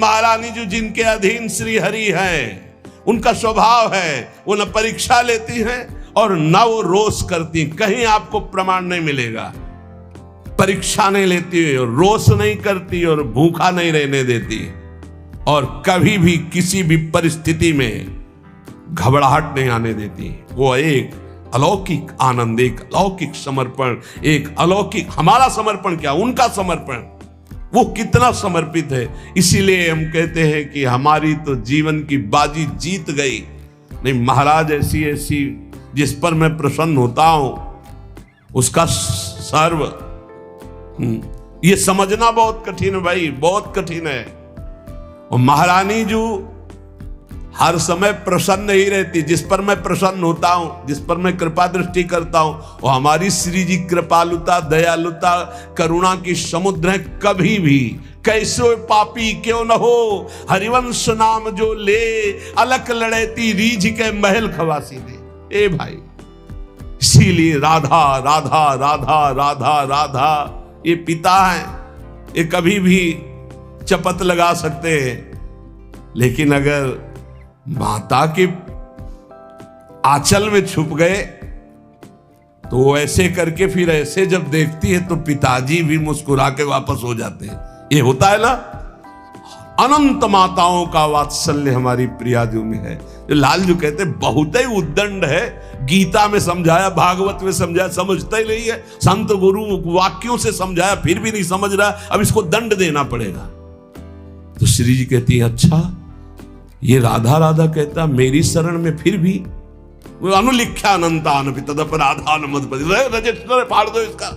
महारानी जो जिनके अधीन श्री हरि हैं, उनका स्वभाव है वो न परीक्षा लेती हैं और न वो रोष करती। कहीं आपको प्रमाण नहीं मिलेगा। परीक्षा नहीं लेती और रोष नहीं करती और भूखा नहीं रहने देती और कभी भी किसी भी परिस्थिति में घबराहट नहीं आने देती। वो एक अलौकिक आनंद, एक अलौकिक समर्पण, एक अलौकिक, हमारा समर्पण क्या, उनका समर्पण, वो कितना समर्पित है। इसीलिए हम कहते हैं कि हमारी तो जीवन की बाजी जीत गई। नहीं, महाराज ऐसी ऐसी जिस पर मैं प्रसन्न होता हूं उसका सर्व, ये समझना बहुत कठिन है भाई, बहुत कठिन है। और महारानी जो हर समय प्रसन्न ही रहती, जिस पर मैं प्रसन्न होता हूं, जिस पर मैं कृपा दृष्टि करता हूं, वो हमारी श्री जी कृपालुता, दयालुता, करुणा की समुद्र है। कभी भी कैसो पापी क्यों न हो, हरिवंश नाम जो ले, अलख लड़ेती रीझ के महल खवासी दे। ए भाई, इसीलिए राधा राधा राधा राधा राधा ये पिता है, ये कभी भी चपत लगा सकते हैं, लेकिन अगर माता के आंचल में छुप गए तो वो ऐसे करके फिर ऐसे जब देखती है तो पिताजी भी मुस्कुरा के वापस हो जाते हैं। ये होता है ना, अनंत माताओं का वात्सल्य हमारी प्रियाजू में है। जो लालजू कहते बहुत ही उद्दंड है, गीता में समझाया, भागवत में समझाया, समझता ही नहीं है, संत गुरु वाक्यों से समझाया फिर भी नहीं समझ रहा, अब इसको दंड देना पड़ेगा। तो श्री जी कहती है अच्छा, ये राधा राधा कहता मेरी शरण में फिर भी अनुलिख्या अनंतान तदप राधा मधुपति, रजिस्टर फाड़ दो इसका,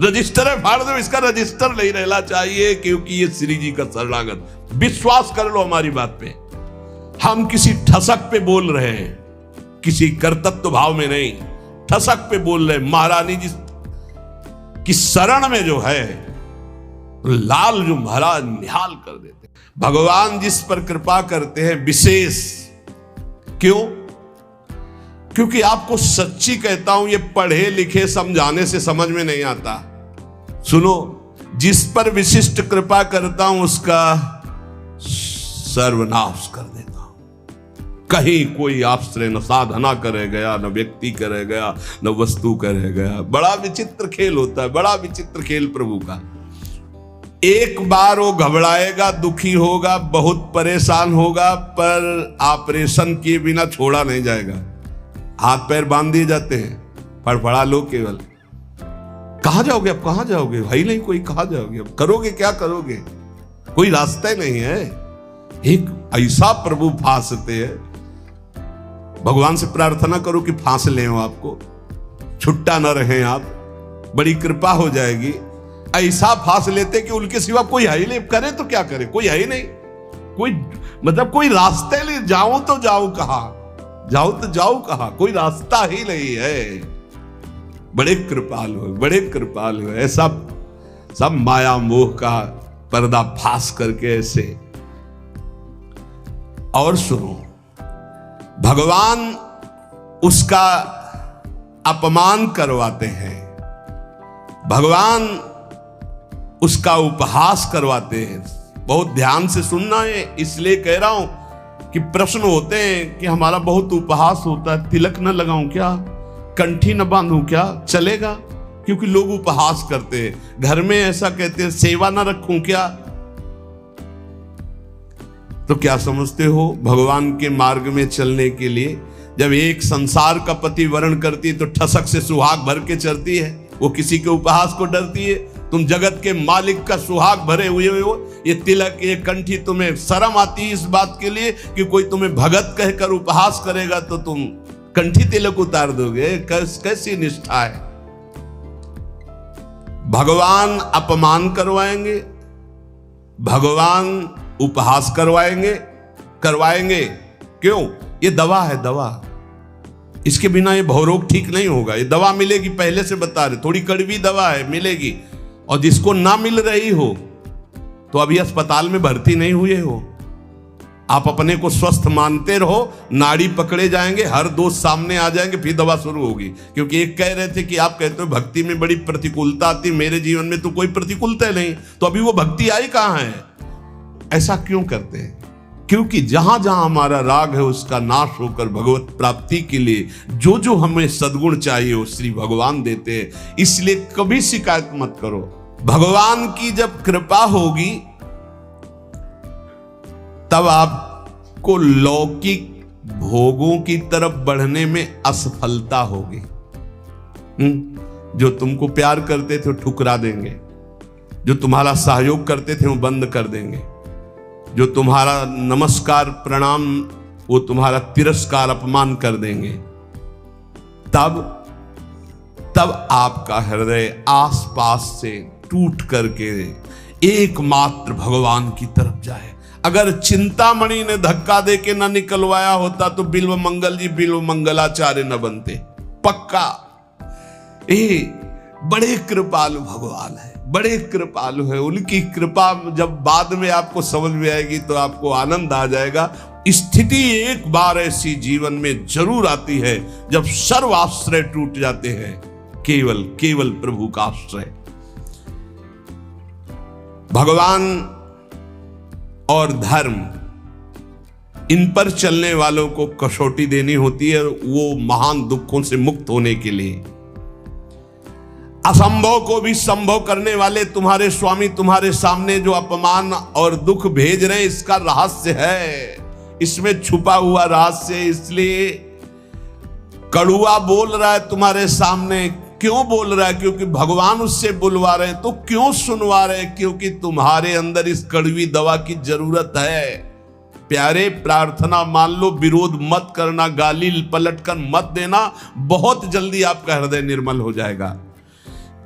रजिस्टर फाड़ दो इसका, रजिस्टर नहीं रहना चाहिए, क्योंकि ये श्री जी का शरणागत। विश्वास कर लो हमारी बात पे, हम किसी ठसक पे बोल रहे हैं, किसी कर्तव्य भाव में नहीं, ठसक पे बोल रहे हैं। महारानी जी की शरण में जो है लाल जो महाराज निहाल कर देते। भगवान जिस पर कृपा करते हैं विशेष, क्यों? क्योंकि आपको सच्ची कहता हूं, ये पढ़े लिखे समझाने से समझ में नहीं आता। सुनो, जिस पर विशिष्ट कृपा करता हूं उसका सर्वनाश कर देता हूं। कहीं कोई आश्रय न साधना करे गया, न व्यक्ति करे गया, न वस्तु करे गया। बड़ा विचित्र खेल होता है, बड़ा विचित्र खेल प्रभु का। एक बार वो घबराएगा, दुखी होगा, बहुत परेशान होगा, पर ऑपरेशन किए बिना छोड़ा नहीं जाएगा। हाथ पैर बांध दिए जाते हैं, फड़फड़ा लो केवल। कहां जाओगे अब, कहां जाओगे भाई, नहीं कोई, कहां जाओगे अब, करोगे क्या करोगे, कोई रास्ता ही नहीं है। एक ऐसा प्रभु फांसते हैं, भगवान से प्रार्थना करो कि फांस ले आपको, छुट्टा न रहे आप, बड़ी कृपा हो जाएगी। ऐसा फांस लेते कि उनके सिवा कोई है ही नहीं, करे तो क्या करे, कोई है ही नहीं, कोई मतलब कोई रास्ते नहीं, जाऊं तो जाऊं कहां, जाऊं तो जाऊं कहां, कोई रास्ता ही नहीं है। बड़े कृपाल हो, बड़े कृपाल हो। ऐसा सब माया मोह का पर्दा फांस करके ऐसे। और सुनो, भगवान उसका अपमान करवाते हैं, भगवान उसका उपहास करवाते हैं। बहुत ध्यान से सुनना है, इसलिए कह रहा हूं कि प्रश्न होते हैं कि हमारा बहुत उपहास होता है, तिलक न लगाऊं क्या, कंठी न बांधूं क्या, चलेगा? क्योंकि लोग उपहास करते हैं। घर में ऐसा कहते हैं, सेवा न रखूं क्या? तो क्या समझते हो, भगवान के मार्ग में चलने के लिए जब एक संसार का पति वर्ण करती है तो ठसक से सुहाग भर के चलती है, वो किसी के उपहास को डरती है। तुम जगत के मालिक का सुहाग भरे हुए हो, ये तिलक, ये कंठी, तुम्हें शर्म आती है इस बात के लिए कि कोई तुम्हें भगत कहकर उपहास करेगा तो तुम कंठी तिलक उतार दोगे? कैसी निष्ठा है? भगवान अपमान करवाएंगे, भगवान उपहास करवाएंगे। क्यों? ये दवा है, दवा। इसके बिना ये भवरोग ठीक नहीं होगा। ये दवा मिलेगी, पहले से बता रहे, थोड़ी कड़वी दवा है, मिलेगी। और जिसको ना मिल रही हो तो अभी अस्पताल में भर्ती नहीं हुए हो, आप अपने को स्वस्थ मानते रहो, नाड़ी पकड़े जाएंगे, हर दोष सामने आ जाएंगे, फिर दवा शुरू होगी। क्योंकि एक कह रहे थे कि आप कहते हो भक्ति में बड़ी प्रतिकूलता आती, मेरे जीवन में तो कोई प्रतिकूलता नहीं, तो अभी वो भक्ति आई कहां है? ऐसा क्यों करते हैं? क्योंकि जहां जहां हमारा राग है उसका नाश होकर भगवत प्राप्ति के लिए जो जो हमें सद्गुण चाहिए वो श्री भगवान देते हैं। इसलिए कभी शिकायत मत करो। भगवान की जब कृपा होगी तब आपको लौकिक भोगों की तरफ बढ़ने में असफलता होगी। जो तुमको प्यार करते थे वो ठुकरा देंगे, जो तुम्हारा सहयोग करते थे वो बंद कर देंगे, जो तुम्हारा नमस्कार प्रणाम वो तुम्हारा तिरस्कार अपमान कर देंगे। तब आपका हृदय आसपास से टूट करके एकमात्र भगवान की तरफ जाए। अगर चिंतामणि ने धक्का देके न निकलवाया होता तो बिल्व मंगल जी बिल्व मंगलाचार्य न बनते। पक्का। बड़े कृपालु भगवान है, बड़े कृपालु है। उनकी कृपा जब बाद में आपको समझ में आएगी तो आपको आनंद आ जाएगा। स्थिति एक बार ऐसी जीवन में जरूर आती है जब सर्व आश्रय टूट जाते हैं, केवल केवल प्रभु का आश्रय। भगवान और धर्म, इन पर चलने वालों को कसौटी देनी होती है वो महान दुखों से मुक्त होने के लिए। असंभव को भी संभव करने वाले तुम्हारे स्वामी तुम्हारे सामने जो अपमान और दुख भेज रहे हैं, इसका रहस्य है, इसमें छुपा हुआ रहस्य। इसलिए कड़ुआ बोल रहा है तुम्हारे सामने। क्यों बोल रहा है? क्योंकि भगवान उससे बुलवा रहे हैं। तो क्यों सुनवा रहे हैं? क्योंकि तुम्हारे अंदर इस कड़वी दवा की जरूरत है। प्यारे, प्रार्थना मान लो, विरोध मत करना, गाली पलट कर मत देना, बहुत जल्दी आपका हृदय निर्मल हो जाएगा।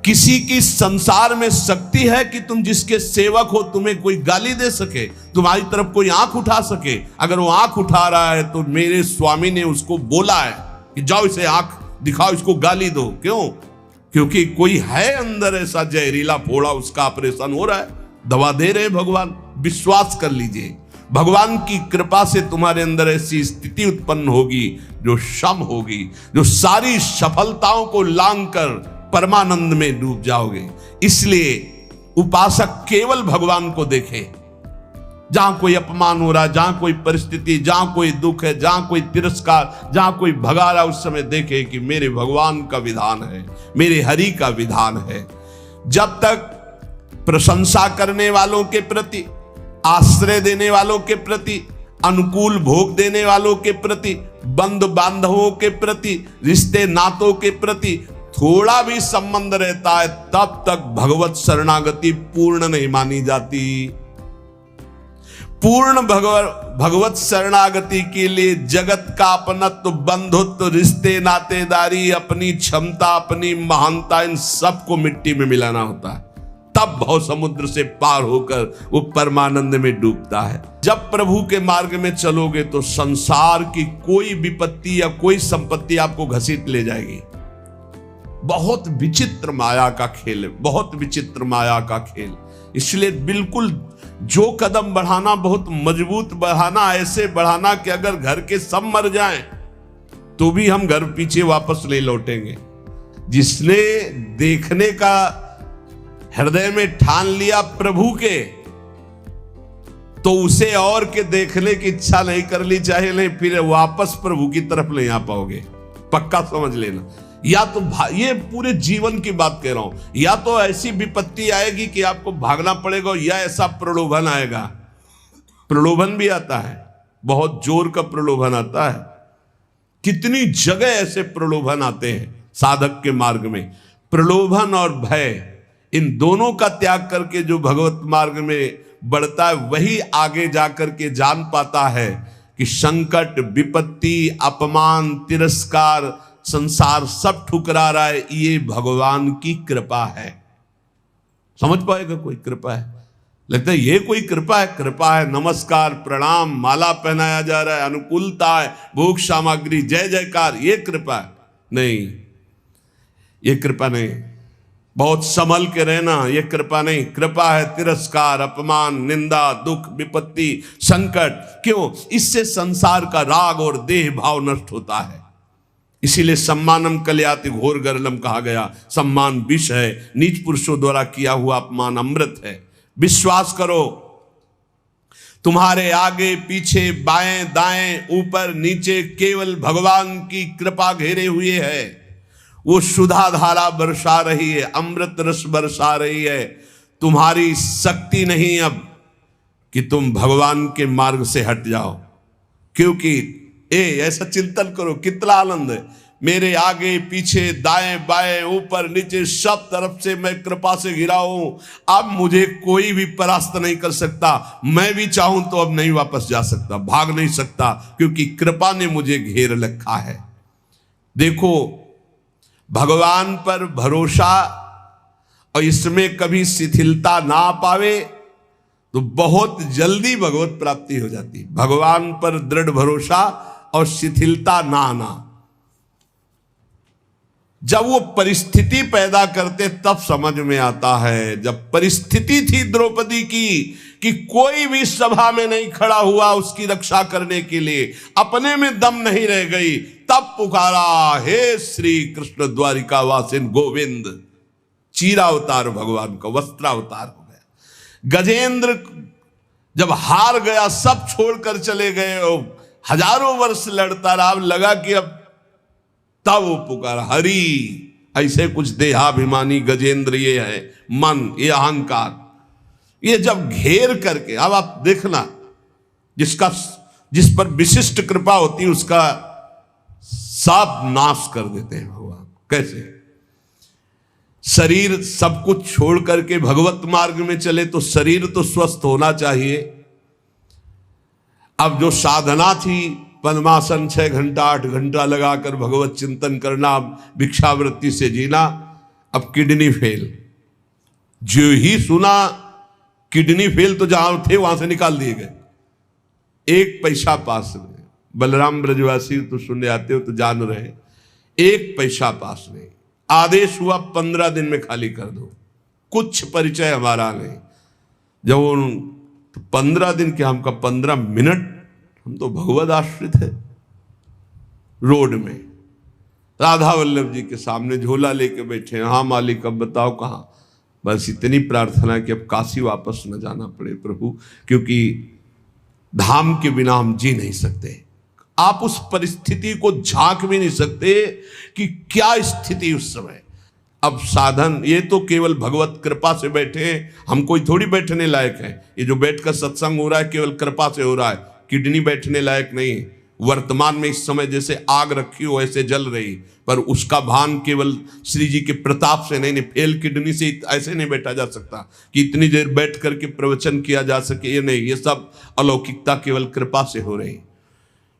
किसी की संसार में शक्ति है कि तुम जिसके सेवक हो तुम्हें कोई गाली दे सके, तुम्हारी तरफ कोई आंख उठा सके? अगर वो आंख उठा रहा है तो मेरे स्वामी ने उसको बोला है कि जाओ इसे आंख दिखाओ, इसको गाली दो। क्यों? क्योंकि कोई है अंदर ऐसा जहरीला फोड़ा, उसका ऑपरेशन हो रहा है, दवा दे रहे भगवान। विश्वास कर लीजिए, भगवान की कृपा से तुम्हारे अंदर ऐसी स्थिति उत्पन्न होगी जो क्षम होगी, जो सारी सफलताओं को लांग कर परमानंद में डूब जाओगे। इसलिए उपासक केवल भगवान को देखे। जहां कोई अपमान हो रहा, जहां कोई परिस्थिति, जहां कोई दुख है, जहां कोई तिरस्कार, जहां कोई भगा रहा, उस समय देखे कि मेरे भगवान का विधान है, मेरे हरि का विधान है। जब तक प्रशंसा करने वालों के प्रति, आश्रय देने वालों के प्रति, अनुकूल भोग देने वालों के प्रति, बंद बांधवों के प्रति, रिश्ते नातों के प्रति थोड़ा भी संबंध रहता है, तब तक भगवत शरणागति पूर्ण नहीं मानी जाती। पूर्ण भगवत शरणागति के लिए जगत का अपनत्व, बंधुत्व, रिश्ते नातेदारी, अपनी क्षमता, अपनी महानता, इन सबको मिट्टी में मिलाना होता है। तब भव समुद्र से पार होकर वो परमानंद में डूबता है। जब प्रभु के मार्ग में चलोगे तो संसार की कोई विपत्ति या कोई संपत्ति आपको घसीट ले जाएगी। बहुत विचित्र माया का खेल है, बहुत विचित्र माया का खेल। इसलिए बिल्कुल जो कदम बढ़ाना बहुत मजबूत बढ़ाना, ऐसे बढ़ाना कि अगर घर के सब मर जाएं तो भी हम घर पीछे वापस ले लौटेंगे। जिसने देखने का हृदय में ठान लिया प्रभु के, तो उसे और के देखने की इच्छा नहीं कर ली, चाहे नहीं, फिर वापस प्रभु की तरफ नहीं आ पाओगे। पक्का समझ लेना। या तो ये पूरे जीवन की बात कह रहा हूं, या तो ऐसी विपत्ति आएगी कि आपको भागना पड़ेगा, या ऐसा प्रलोभन आएगा। प्रलोभन भी आता है, बहुत जोर का प्रलोभन आता है। कितनी जगह ऐसे प्रलोभन आते हैं साधक के मार्ग में। प्रलोभन और भय, इन दोनों का त्याग करके जो भगवत मार्ग में बढ़ता है, वही आगे जाकर के जान पाता है कि संकट, विपत्ति, अपमान, तिरस्कार, संसार सब ठुकरा रहा है, ये भगवान की कृपा है। समझ पाएगा कोई कृपा है? लगता है ये कोई कृपा है? कृपा है नमस्कार प्रणाम, माला पहनाया जा रहा है, अनुकूलता है, भोग सामग्री, जय जयकार, ये कृपा है? नहीं, ये कृपा नहीं। बहुत संभल के रहना, ये कृपा नहीं। कृपा है तिरस्कार, अपमान, निंदा, दुख, विपत्ति, संकट। क्यों? इससे संसार का राग और देह भाव नष्ट होता है। इसीलिए सम्मानम कलयाति घोर गरलम कहा गया। सम्मान विष है, नीच पुरुषों द्वारा किया हुआ अपमान अमृत है। विश्वास करो, तुम्हारे आगे पीछे बाएं दाएं ऊपर नीचे केवल भगवान की कृपा घेरे हुए है। वो सुधा धारा बरसा रही है, अमृत रस बरसा रही है। तुम्हारी शक्ति नहीं अब कि तुम भगवान के मार्ग से हट जाओ, क्योंकि ऐसा चिंतन करो कितना आनंद है। मेरे आगे पीछे दाएं बाएं ऊपर नीचे सब तरफ से मैं कृपा से घिरा हूं। अब मुझे कोई भी परास्त नहीं कर सकता। मैं भी चाहूं तो अब नहीं वापस जा सकता, भाग नहीं सकता, क्योंकि कृपा ने मुझे घेर रखा है। देखो, भगवान पर भरोसा और इसमें कभी शिथिलता ना पावे तो बहुत जल्दी भगवत प्राप्ति हो जाती। भगवान पर दृढ़ भरोसा और शिथिलता ना आना। जब वो परिस्थिति पैदा करते तब समझ में आता है। जब परिस्थिति थी द्रौपदी की कि कोई भी सभा में नहीं खड़ा हुआ उसकी रक्षा करने के लिए, अपने में दम नहीं रह गई, तब पुकारा, हे श्री कृष्ण द्वारिका वासिन गोविंद। चीरावतार भगवान का वस्त्रावतार हो गया। गजेंद्र जब हार गया, सब छोड़कर चले गए, हजारों वर्ष लड़ता रहा, लगा कि अब तब वो पुकारा, हरि। ऐसे कुछ देहाभिमानी गजेंद्र ये है, मन, ये अहंकार, ये जब घेर करके, अब आप देखना, जिस पर विशिष्ट कृपा होती है उसका सब नाश कर देते हैं भगवान। कैसे? शरीर सब कुछ छोड़ करके भगवत मार्ग में चले तो शरीर तो स्वस्थ होना चाहिए। अब जो साधना थी, पद्मासन 6 घंटा 8 घंटा लगाकर भगवत चिंतन करना, भिक्षावृत्ति से जीना, अब किडनी फेल। जो ही सुना किडनी फेल तो जहां थे वहां से निकाल दिए गए, एक पैसा पास नहीं। बलराम ब्रजवासी तो सुनने आते हो तो जान रहे, एक पैसा पास नहीं। आदेश हुआ 15 दिन में खाली कर दो, कुछ परिचय हमारा नहीं। जब तो 15 दिन के, हमका 15 मिनट, हम तो भगवत आश्रित है। रोड में राधा वल्लभ जी के सामने झोला लेके बैठे, हाँ मालिक अब बताओ कहाँ। बस इतनी प्रार्थना कि अब काशी वापस न जाना पड़े प्रभु, क्योंकि धाम के बिना हम जी नहीं सकते। आप उस परिस्थिति को झांक भी नहीं सकते कि क्या स्थिति उस समय। अब साधन ये तो केवल भगवत कृपा से बैठे हैं, हम कोई थोड़ी बैठने लायक है। ये जो बैठकर सत्संग हो रहा है केवल कृपा से हो रहा है, किडनी बैठने लायक नहीं। वर्तमान में इस समय जैसे आग रखी हो ऐसे जल रही, पर उसका भान केवल श्री जी के प्रताप से नहीं। फेल किडनी से ऐसे नहीं बैठा जा सकता कि इतनी देर बैठ करके प्रवचन किया जा सके, ये नहीं। ये सब अलौकिकता केवल कृपा से हो रही।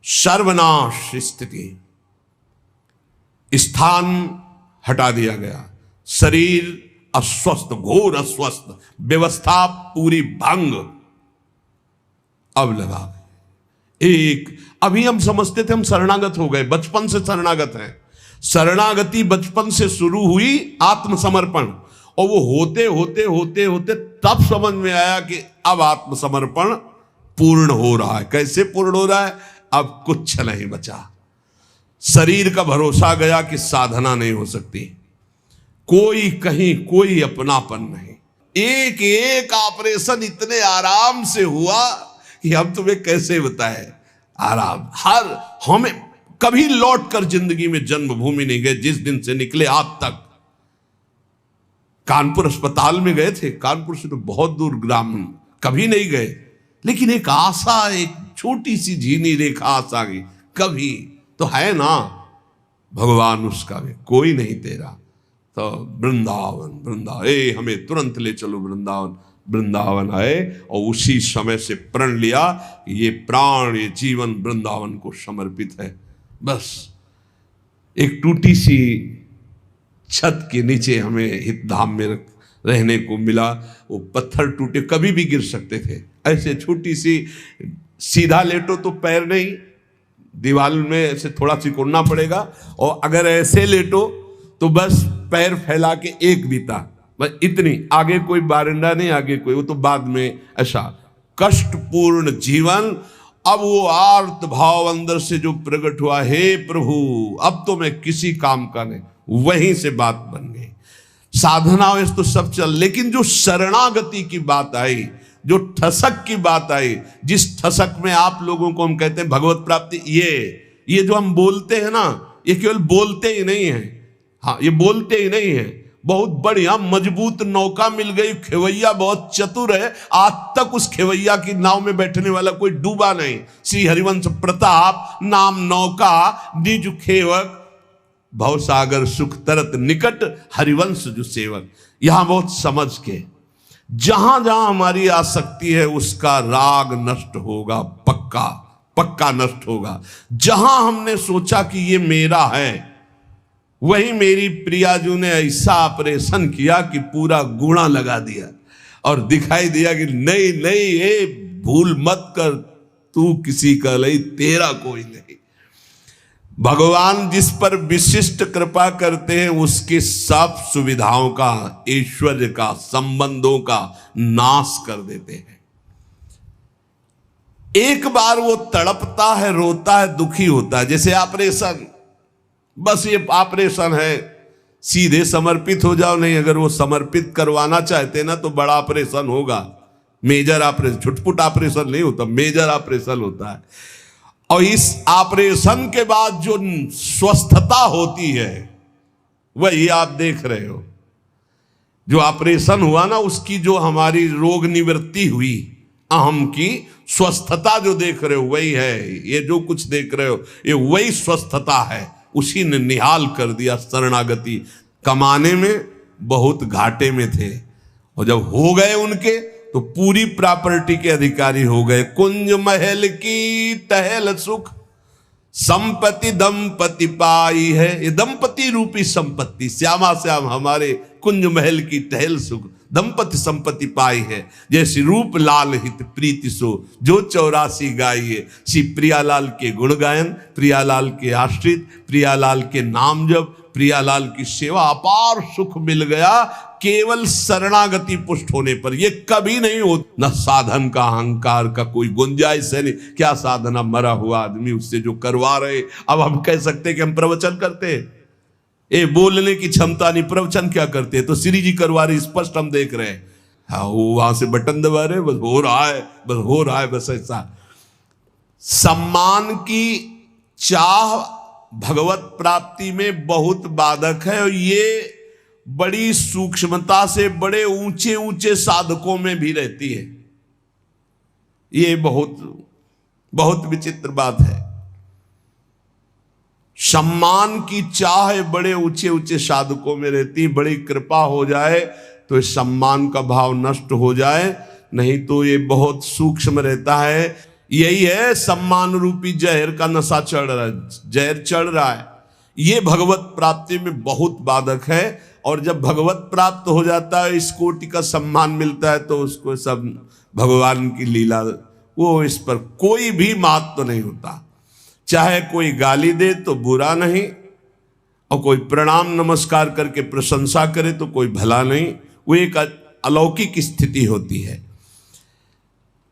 सर्वनाश स्थिति, स्थान हटा दिया गया, शरीर अस्वस्थ, घोर अस्वस्थ, व्यवस्था पूरी भंग। अब लगा एक, अभी हम समझते थे हम शरणागत हो गए, बचपन से शरणागत हैं। शरणागति बचपन से शुरू हुई, आत्मसमर्पण, और वो होते होते होते होते तब समझ में आया कि अब आत्मसमर्पण पूर्ण हो रहा है। कैसे पूर्ण हो रहा है? अब कुछ नहीं बचा। शरीर का भरोसा गया कि साधना नहीं हो सकती, कोई कहीं कोई अपनापन नहीं। एक एक ऑपरेशन इतने आराम से हुआ कि हम तुम्हें कैसे बताएं। आराम, हर हमें कभी लौट कर जिंदगी में जन्मभूमि नहीं गए। जिस दिन से निकले आज तक कानपुर अस्पताल में गए थे, कानपुर से तो बहुत दूर ग्राम कभी नहीं गए, लेकिन एक आशा, एक छोटी सी झीनी रेखा आशा की, कभी तो है ना भगवान उसका भी कोई नहीं तेरा। तो वृंदावन, वृंदावन, हमें तुरंत ले चलो वृंदावन। वृंदावन आए और उसी समय से प्रण लिया ये प्राण, ये जीवन वृंदावन को समर्पित है। बस एक टूटी सी छत के नीचे हमें हितधाम में रहने को मिला। वो पत्थर टूटे, कभी भी गिर सकते थे। ऐसे छोटी सी, सीधा लेटो तो पैर नहीं, दीवार में ऐसे थोड़ा सिकुड़ना पड़ेगा, और अगर ऐसे लेटो तो बस पैर फैला के एक बीता, बस इतनी, आगे कोई बारंडा नहीं, आगे कोई, वो तो बाद में। ऐसा कष्टपूर्ण जीवन। अब वो आर्त भाव अंदर से जो प्रकट हुआ, हे प्रभु अब तो मैं किसी काम का नहीं, वहीं से बात बन गई। साधना तो सब चल, लेकिन जो शरणागति की बात आई, जो ठसक की बात आई, जिस ठसक में आप लोगों को हम कहते हैं भगवत प्राप्ति, ये जो हम बोलते हैं ना, ये केवल बोलते ही नहीं है। हाँ, ये बोलते ही नहीं है, बहुत बढ़िया मजबूत नौका मिल गई, खेवैया बहुत चतुर है, आज तक उस खेवैया की नाव में बैठने वाला कोई डूबा नहीं। श्री हरिवंश प्रताप नाम नौका, निज खेवक, भवसागर सुख तरत निकट, हरिवंश जो सेवक। यहां बहुत समझ के, जहां जहां हमारी आसक्ति है उसका राग नष्ट होगा, पक्का पक्का नष्ट होगा। जहां हमने सोचा कि ये मेरा है, वही मेरी प्रियाजू ने ऐसा ऑपरेशन किया कि पूरा गुणा लगा दिया और दिखाई दिया कि नहीं नहीं, ये भूल मत कर, तू किसी का नहीं, तेरा कोई नहीं। भगवान जिस पर विशिष्ट कृपा करते हैं उसके सब सुविधाओं का, ऐश्वर्य का, संबंधों का नाश कर देते हैं। एक बार वो तड़पता है, रोता है, दुखी होता है, जैसे ऑपरेशन, बस ये ऑपरेशन है, सीधे समर्पित हो जाओ। नहीं, अगर वो समर्पित करवाना चाहते ना तो बड़ा ऑपरेशन होगा, मेजर ऑपरेशन, छुटपुट ऑपरेशन नहीं होता, मेजर ऑपरेशन होता है। और इस ऑपरेशन के बाद जो स्वस्थता होती है वही आप देख रहे हो। जो ऑपरेशन हुआ ना, उसकी जो हमारी रोग निवृत्ति हुई, अहम की स्वस्थता जो देख रहे हो वही है। ये जो कुछ देख रहे हो ये वही स्वस्थता है, उसी ने निहाल कर दिया। शरणागति कमाने में बहुत घाटे में थे, और जब हो गए उनके तो पूरी प्रॉपर्टी के अधिकारी हो गए। कुंज महल की टहल सुख, संपत्ति दंपति पाई है। ये दंपति रूपी संपत्ति, श्यामा श्याम हमारे कुंज महल की टहल सुख, दंपति संपत्ति पाई है। जैसे रूप लाल हित प्रीति सो, जो 84 गाइए। श्री प्रियालाल के गुण गायन, प्रियालाल के आश्रित, प्रियालाल के नाम जप, प्रियालाल की सेवा, अपार सुख मिल गया केवल शरणागति पुष्ट होने पर। ये कभी नहीं हो, न साधन का अहंकार का कोई गुंजाइश है नहीं। क्या साधना, मरा हुआ आदमी उससे जो करवा रहे। अब हम कह सकते कि हम प्रवचन करते हैं, ये बोलने की क्षमता नहीं, प्रवचन क्या करते हैं? तो श्री जी करवा रहे, स्पष्ट हम देख रहे हैं। हाँ, वो वहां से बटन दबा रहे, बस हो रहा है, बस हो रहा है, बस ऐसा। सम्मान की चाह भगवत प्राप्ति में बहुत बाधक है, और ये बड़ी सूक्ष्मता से बड़े ऊंचे ऊंचे साधकों में भी रहती है। ये बहुत बहुत विचित्र बात है। सम्मान की चाह बड़े ऊंचे ऊंचे साधकों में रहती है। बड़ी कृपा हो जाए तो इस सम्मान का भाव नष्ट हो जाए, नहीं तो ये बहुत सूक्ष्म रहता है। यही है सम्मान रूपी जहर का नशा चढ़ रहा है, जहर चढ़ रहा है। ये भगवत प्राप्ति में बहुत बाधक है। और जब भगवत प्राप्त हो जाता है, इस कोटि का सम्मान मिलता है, तो उसको सब भगवान की लीला, वो इस पर कोई भी महत्व नहीं होता। चाहे कोई गाली दे तो बुरा नहीं, और कोई प्रणाम नमस्कार करके प्रशंसा करे तो कोई भला नहीं। वो एक अलौकिक स्थिति होती है।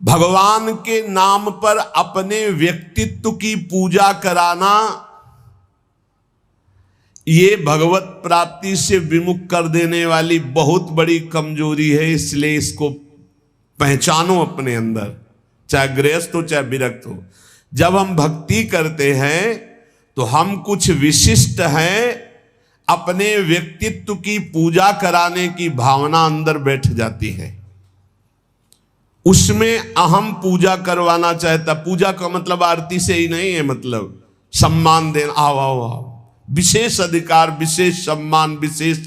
भगवान के नाम पर अपने व्यक्तित्व की पूजा कराना, ये भगवत प्राप्ति से विमुख कर देने वाली बहुत बड़ी कमजोरी है। इसलिए इसको पहचानो अपने अंदर, चाहे गृहस्थ हो चाहे विरक्त हो। जब हम भक्ति करते हैं तो हम कुछ विशिष्ट हैं, अपने व्यक्तित्व की पूजा कराने की भावना अंदर बैठ जाती है। उसमें अहम पूजा करवाना चाहता। पूजा का मतलब आरती से ही नहीं है, मतलब सम्मान देना, आओ आओ आओ, विशेष अधिकार, विशेष सम्मान, विशेष।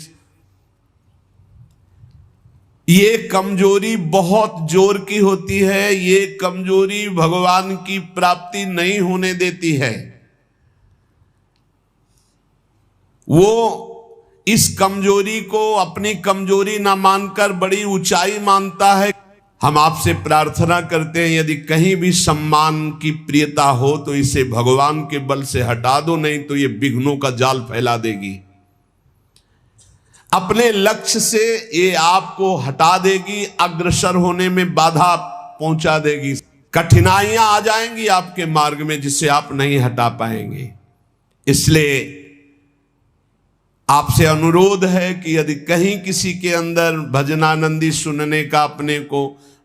ये कमजोरी बहुत जोर की होती है। ये कमजोरी भगवान की प्राप्ति नहीं होने देती है। वो इस कमजोरी को अपनी कमजोरी ना मानकर बड़ी ऊंचाई मानता है। हम आपसे प्रार्थना करते हैं, यदि कहीं भी सम्मान की प्रियता हो तो इसे भगवान के बल से हटा दो, नहीं तो ये विघ्नों का जाल फैला देगी। अपने लक्ष्य से ये आपको हटा देगी, अग्रसर होने में बाधा पहुंचा देगी। कठिनाइयां आ जाएंगी आपके मार्ग में जिसे आप नहीं हटा पाएंगे। इसलिए आपसे अनुरोध है कि यदि कहीं किसी के अंदर भजनानंदी सुनने का अपने को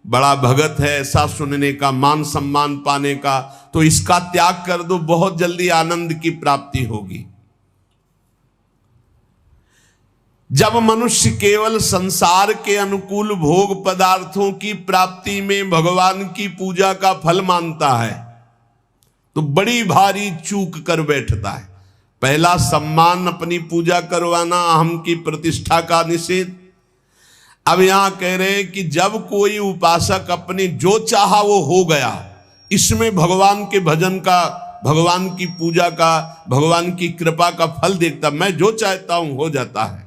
बड़ा भगत है ऐसा सुनने का, मान सम्मान पाने का, तो इसका त्याग कर दो, बहुत जल्दी आनंद की प्राप्ति होगी। जब मनुष्य केवल संसार के अनुकूल भोग पदार्थों की प्राप्ति में भगवान की पूजा का फल मानता है तो बड़ी भारी चूक कर बैठता है। पहला, सम्मान, अपनी पूजा करवाना, अहम की प्रतिष्ठा का निषेध। अब यहां कह रहे हैं कि जब कोई उपासक अपनी जो चाहा वो हो गया, इसमें भगवान के भजन का, भगवान की पूजा का, भगवान की कृपा का फल देखता, मैं जो चाहता हूं हो जाता है,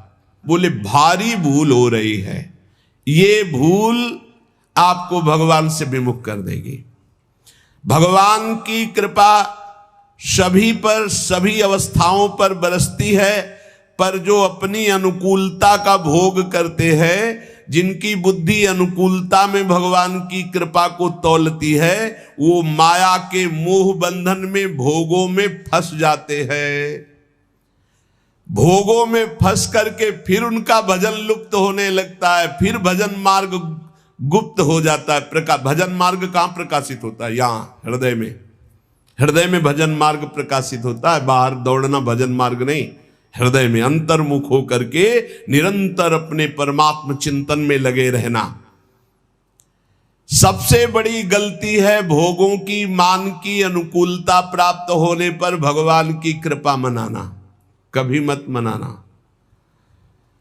बोले भारी भूल हो रही है। ये भूल आपको भगवान से विमुख कर देगी। भगवान की कृपा सभी पर, सभी अवस्थाओं पर बरसती है, पर जो अपनी अनुकूलता का भोग करते हैं, जिनकी बुद्धि अनुकूलता में भगवान की कृपा को तौलती है, वो माया के मोह बंधन में, भोगों में फंस जाते हैं। भोगों में फंस करके फिर उनका भजन लुप्त होने लगता है, फिर भजन मार्ग गुप्त हो जाता है। भजन मार्ग कहां प्रकाशित होता है? यहां हृदय में। हृदय में भजन मार्ग प्रकाशित होता है, बाहर दौड़ना भजन मार्ग नहीं। हृदय में अंतर्मुख होकर के निरंतर अपने परमात्म चिंतन में लगे रहना। सबसे बड़ी गलती है भोगों की, मान की अनुकूलता प्राप्त होने पर भगवान की कृपा मनाना। कभी मत मनाना,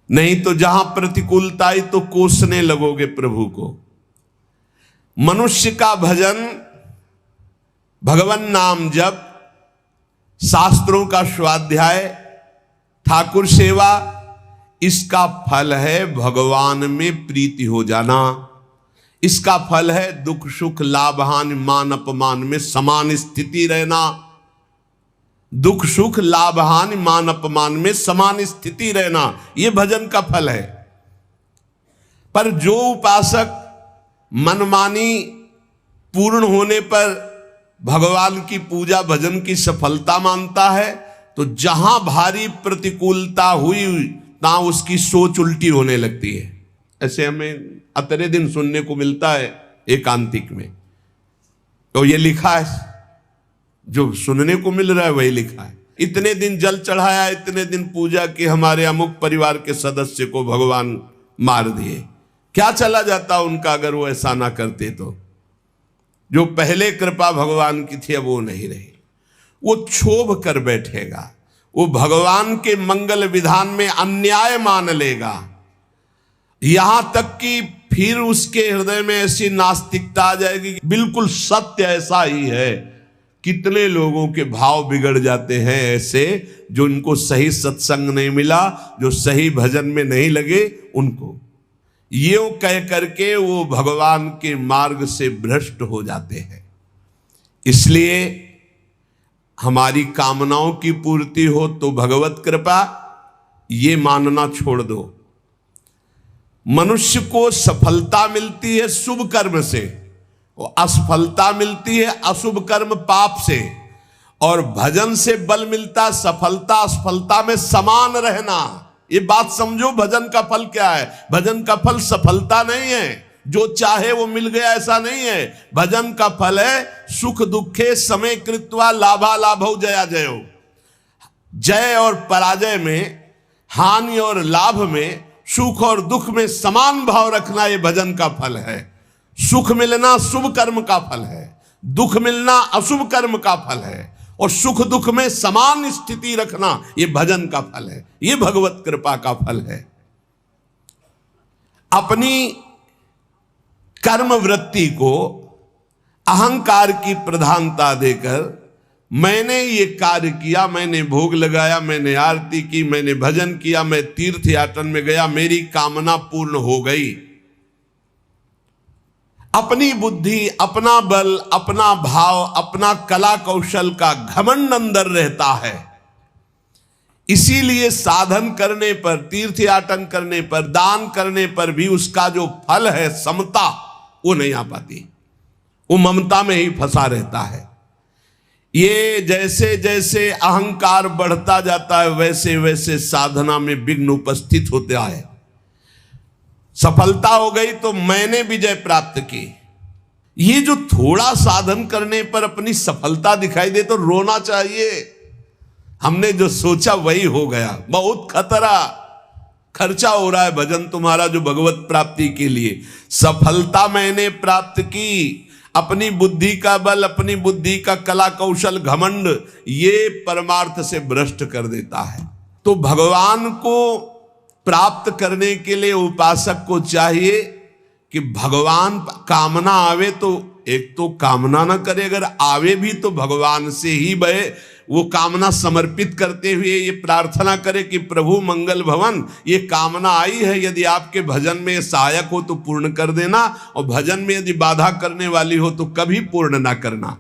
नहीं तो जहां प्रतिकूलता आई तो कोसने लगोगे प्रभु को। मनुष्य का भजन, भगवान नाम जप, शास्त्रों का स्वाध्याय, ठाकुर सेवा, इसका फल है भगवान में प्रीति हो जाना। इसका फल है दुख सुख लाभ हानि मान अपमान में समान स्थिति रहना। दुख सुख लाभ हानि मान अपमान में समान स्थिति रहना, यह भजन का फल है। पर जो उपासक मनमानी पूर्ण होने पर भगवान की पूजा भजन की सफलता मानता है, तो जहां भारी प्रतिकूलता हुई तहां उसकी सोच उल्टी होने लगती है। ऐसे हमें अतरे दिन सुनने को मिलता है एकांतिक में, तो ये लिखा है, जो सुनने को मिल रहा है वही लिखा है। इतने दिन जल चढ़ाया, इतने दिन पूजा की, हमारे अमुक परिवार के सदस्य को भगवान मार दिए। क्या चला जाता उनका अगर वो ऐसा ना करते तो? जो पहले कृपा भगवान की थी अब वो नहीं रही। वो क्षोभ कर बैठेगा, वो भगवान के मंगल विधान में अन्याय मान लेगा। यहां तक कि फिर उसके हृदय में ऐसी नास्तिकता आ जाएगी कि बिल्कुल सत्य ऐसा ही है। कितने लोगों के भाव बिगड़ जाते हैं ऐसे, जो इनको सही सत्संग नहीं मिला, जो सही भजन में नहीं लगे, उनको यूं कह करके वो भगवान के मार्ग से भ्रष्ट हो जाते हैं। इसलिए हमारी कामनाओं की पूर्ति हो तो भगवत कृपा, ये मानना छोड़ दो। मनुष्य को सफलता मिलती है शुभ कर्म से, और असफलता मिलती है अशुभ कर्म पाप से। और भजन से बल मिलता सफलता असफलता में समान रहना। ये बात समझो, भजन का फल क्या है? भजन का फल सफलता नहीं है, जो चाहे वो मिल गया ऐसा नहीं है। भजन का फल है सुख दुखे समय कृत्वा लाभा लाभौ जया जयो। जय और पराजय में, हानि और लाभ में, सुख और दुख में समान भाव रखना, ये भजन का फल है। सुख मिलना शुभ कर्म का फल है, दुख मिलना अशुभ कर्म का फल है, और सुख दुख में समान स्थिति रखना यह भजन का फल है, यह भगवत कृपा का फल है। अपनी कर्म वृत्ति को अहंकार की प्रधानता देकर मैंने ये कार्य किया, मैंने भोग लगाया, मैंने आरती की, मैंने भजन किया, मैं तीर्थ यात्रा में गया, मेरी कामना पूर्ण हो गई। अपनी बुद्धि, अपना बल, अपना भाव, अपना कला कौशल का घमंड अंदर रहता है। इसीलिए साधन करने पर, तीर्थ याटन करने पर, दान करने पर भी उसका जो फल है समता, वो नहीं आ पाती। वो ममता में ही फंसा रहता है। ये जैसे जैसे अहंकार बढ़ता जाता है वैसे वैसे साधना में विघ्न उपस्थित होता है। सफलता हो गई तो मैंने विजय प्राप्त की। ये जो थोड़ा साधन करने पर अपनी सफलता दिखाई दे तो रोना चाहिए। हमने जो सोचा वही हो गया, बहुत खतरा, खर्चा हो रहा है भजन तुम्हारा जो भगवत प्राप्ति के लिए। सफलता मैंने प्राप्त की, अपनी बुद्धि का बल, अपनी बुद्धि का कला कौशल, घमंड, ये परमार्थ से भ्रष्ट कर देता है। तो भगवान को प्राप्त करने के लिए उपासक को चाहिए कि भगवान कामना आवे तो एक तो कामना ना करे, अगर आवे भी तो भगवान से ही बहे। वो कामना समर्पित करते हुए ये प्रार्थना करे कि प्रभु मंगल भवन, ये कामना आई है, यदि आपके भजन में सहायक हो तो पूर्ण कर देना, और भजन में यदि बाधा करने वाली हो तो कभी पूर्ण ना करना।